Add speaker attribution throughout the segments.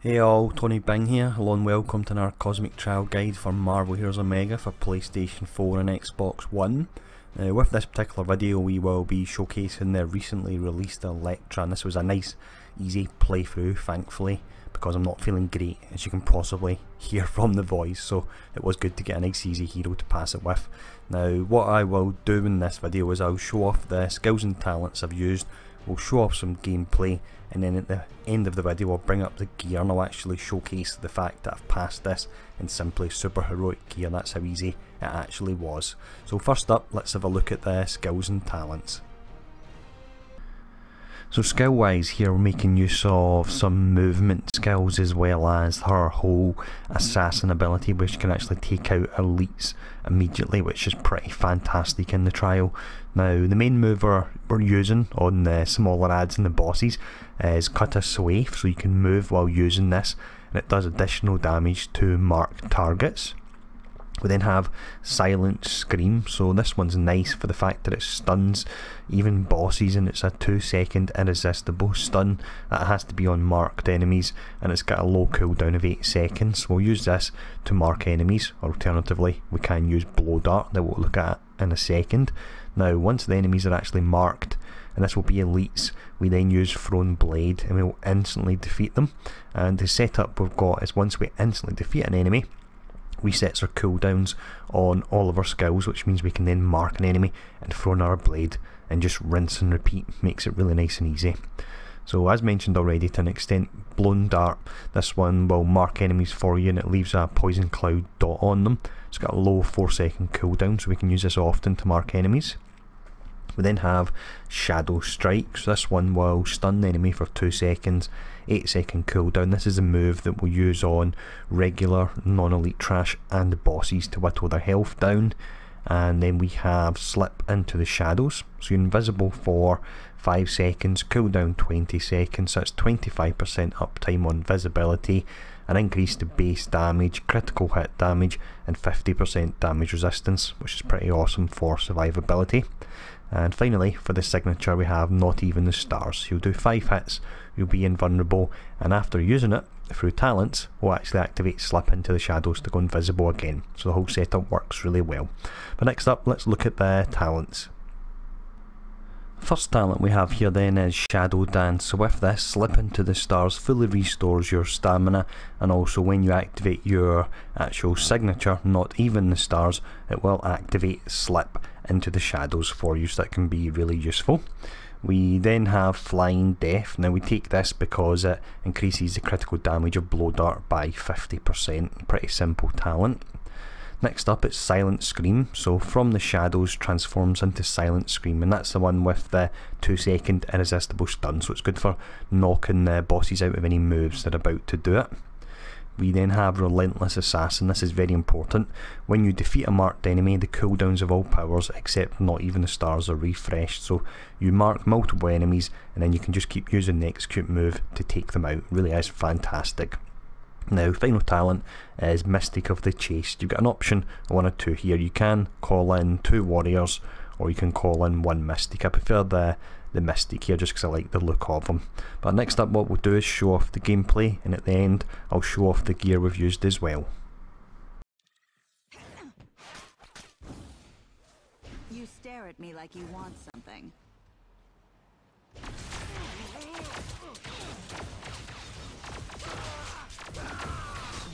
Speaker 1: Hey all, Tony Bing here. Hello and welcome to our Cosmic Trial guide for Marvel Heroes Omega for PlayStation 4 and Xbox One. With this particular video we will be showcasing the recently released Elektra, and this was a nice easy playthrough thankfully, because I'm not feeling great as you can possibly hear from the voice, so it was good to get a nice easy hero to pass it with. Now what I will do in this video is I'll show off the skills and talents I've used, we'll show off some gameplay, and then at the end of the video I'll bring up the gear and I'll actually showcase the fact that I've passed this in simply super heroic gear. That's how easy it actually was. So first up, let's have a look at the skills and talents. So skill wise here we're making use of some movement skills as well as her whole assassin ability, which can actually take out elites immediately, which is pretty fantastic in the trial. Now the main move we're using on the smaller ads and the bosses is Cut a Swathe, so you can move while using this and it does additional damage to marked targets. We then have Silent Scream, so this one's nice for the fact that it stuns even bosses, and it's a 2-second irresistible stun that has to be on marked enemies, and it's got a low cooldown of 8 seconds. We'll use this to mark enemies, or alternatively we can use Blow Dart that we'll look at in a second. Now once the enemies are actually marked, and this will be elites, we then use Thrown Blade and we will instantly defeat them. And the setup we've got is once we instantly defeat an enemy, resets our cooldowns on all of our skills, which means we can then mark an enemy and throw another blade and just rinse and repeat. Makes it really nice and easy. So as mentioned already to an extent, Blown Dart, this one will mark enemies for you and it leaves a poison cloud dot on them. It's got a low 4-second cooldown, so we can use this often to mark enemies. We then have Shadow Strike, so this one will stun the enemy for 2 seconds, 8-second cooldown. This is a move that we'll use on regular, non-elite trash and bosses to whittle their health down. And then we have Slip into the Shadows, so you're invisible for 5 seconds, cooldown 20 seconds, so that's 25% uptime on visibility, an increase to base damage, critical hit damage and 50% damage resistance, which is pretty awesome for survivability. And finally, for the signature we have Not Even the Stars. You'll do 5 hits, you'll be invulnerable, and after using it through talents we'll actually activate Slip into the Shadows to go invisible again. So the whole setup works really well. But next up, let's look at the talents. First talent we have here then is Shadow Dance. So with this, Slip into the Stars fully restores your stamina, and also when you activate your actual signature, Not Even the Stars, it will activate Slip into the Shadows for you, so that can be really useful. We then have Flying Death. Now we take this because it increases the critical damage of Blow Dart by 50%. Pretty simple talent. Next up it's Silent Scream, so from the Shadows transforms into Silent Scream, and that's the one with the 2-second irresistible stun, so it's good for knocking the bosses out of any moves they're about to do it. We then have Relentless Assassin. This is very important. When you defeat a marked enemy, the cooldowns of all powers except Not Even the Stars are refreshed, so you mark multiple enemies and then you can just keep using the execute move to take them out. Really is fantastic. Now final talent is Mystic of the Chase. You've got an option of 1 or 2 here. You can call in 2 warriors or you can call in 1 Mystic. I prefer the Mystic here just because I like the look of them. But next up what we'll do is show off the gameplay, and at the end I'll show off the gear we've used as well.
Speaker 2: You stare at me like you want something.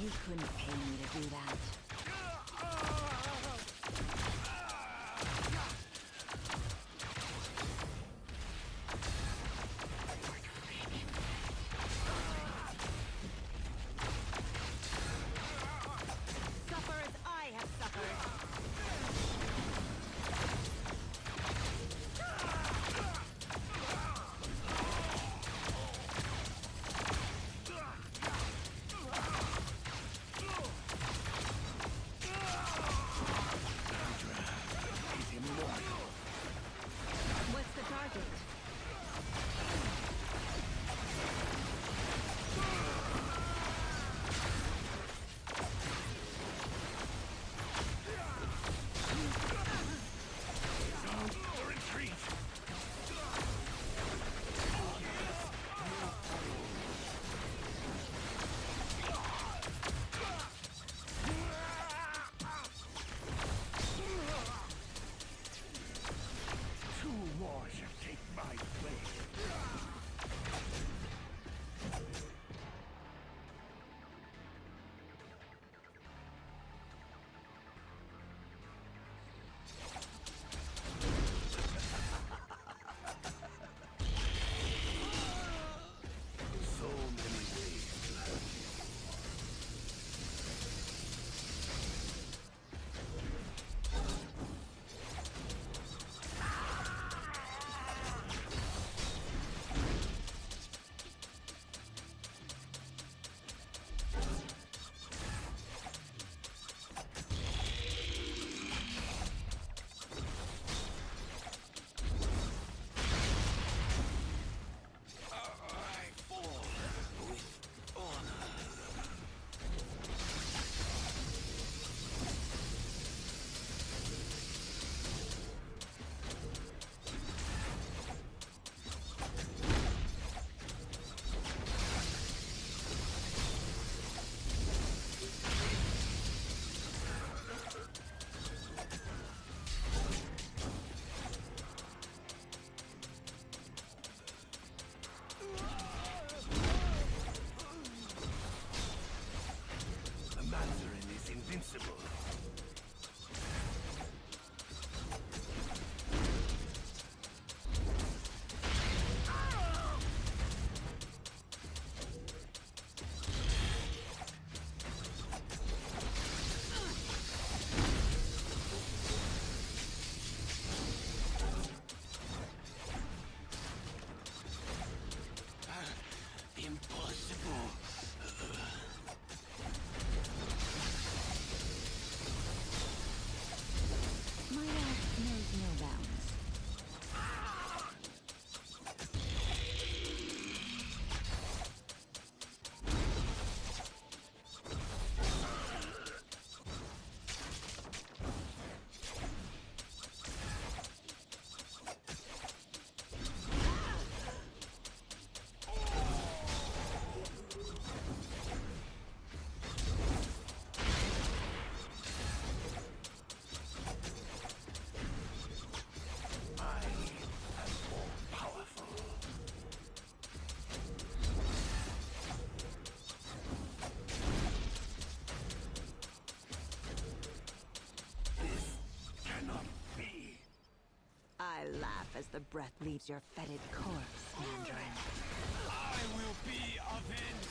Speaker 2: You couldn't pay me to do that. Suffer as I have suffered. as the breath leaves your fetid corpse, Mandarin.
Speaker 3: I will be avenged.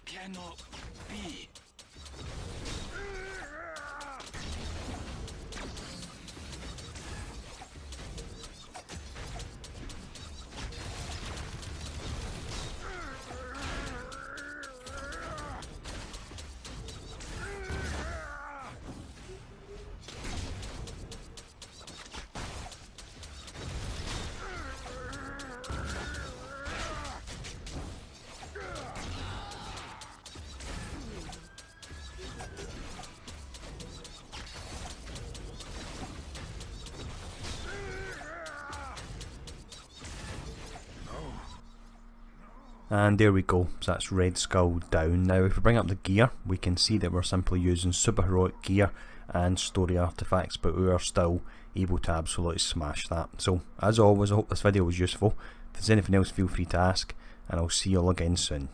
Speaker 3: Cannot be.
Speaker 1: And there we go, so that's Red Skull down. Now if we bring up the gear, we can see that we're simply using super heroic gear and story artifacts, but we are still able to absolutely smash that. So as always, I hope this video was useful. If there's anything else, feel free to ask, and I'll see you all again soon.